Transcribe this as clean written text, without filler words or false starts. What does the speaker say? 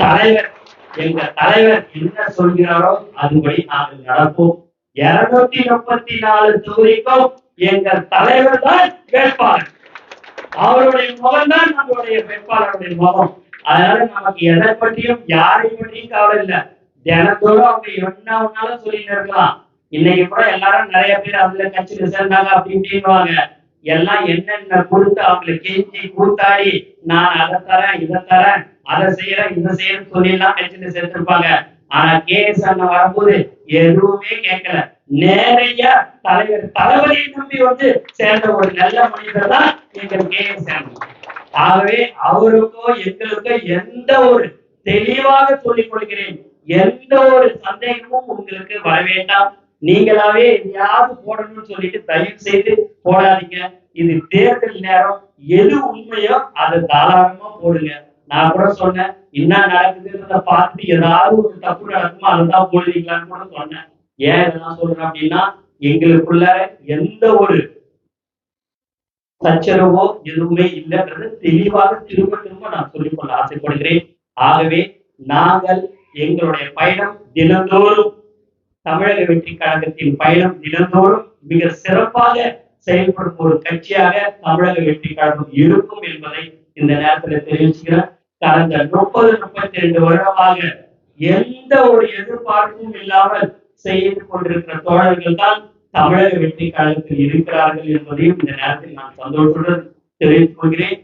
தலைவர் எங்க தலைவர் என்ன சொல்கிறாரோ அதுபடி நாங்கள் நடப்போம். 234 தொகுதிக்கும் எங்கள் தலைவர் தான் வேட்பாளர். அவருடைய முகம் தான் நம்மளுடைய வேட்பாளருடைய முகம். அதனால நமக்கு எதை பற்றியும் யாரை பற்றியும் கவலை இல்லை. தினத்தோறும் அவங்க என்ன ஒன்னாலும் சொல்லிட்டு இருக்கலாம். இன்னைக்கு கூட எல்லாரும் நிறைய பேர் அதுல கட்சியில சேர்ந்தாங்க அப்படி இப்படின்னுவாங்க. எல்லாம் என்னென்ன கொடுத்து அவங்களை கெஞ்சி கூத்தாடி நான் அதை தரேன் இதை தரேன் அதை செய்யறேன் இதை செய்யறேன்னு சொல்லி எல்லாம் கட்சியில சேர்த்திருப்பாங்க. ஆனா கேஎஸ் அண்ணன் வரும்போது எதுவுமே கேட்கல. நேரையா தலைவர் தளபதியை நம்பி சேர்ந்த ஒரு நல்ல மனிதர் தான் எங்கள் கேஎஸ் அண்ணன். ஆகவே அவருக்கோ எங்களுக்கோ எந்த ஒரு தெளிவாக சொல்லிக் கொடுக்கிறேன், எந்த ஒரு சந்தேகமும் உங்களுக்கு வர வேண்டாம். நீங்களாவே எதையாவது போடணும்னு சொல்லிட்டு தயவு செய்து போடாதீங்க. இது தேர்தல் நேரம். எது உண்மையோ அதை தாராளமா போடுங்க. நான் கூட சொன்னேன், என்ன நடக்குதுன்றத பார்த்துட்டு ஏதாவது ஒரு தப்பு நடக்குமோ அதுதான் போடுவீங்களான்னு கூட சொன்னேன். ஏன் இதெல்லாம் சொல்றேன் அப்படின்னா, எங்களுக்குள்ள எந்த ஒரு சச்சரவோ எதுவுமே இல்லைன்றது தெளிவாக திரும்ப திரும்ப நான் சொல்லிக்கொள்ள ஆசைப்படுகிறேன். ஆகவே நாங்கள் எங்களுடைய பயணம் தினந்தோறும் தமிழக வெற்றி கழகத்தின் பயணம் தினந்தோறும் மிக சிறப்பாக செயல்படும் ஒரு கட்சியாக தமிழக வெற்றி கழகம் இருக்கும் என்பதை இந்த நேரத்தில் தெரிவிச்சுக்கிறேன். கடந்த 30-32 வருடமாக எந்த ஒரு எதிர்பார்ப்பும் இல்லாமல் செய்து கொண்டிருக்கிற தோழர்கள் தான் தமிழக வெற்றி கழகத்தில் இருக்கிறார்கள் என்பதையும் இந்த நேரத்தில் நான் சந்தோஷத்துடன் தெரிவித்துக் கொள்கிறேன்.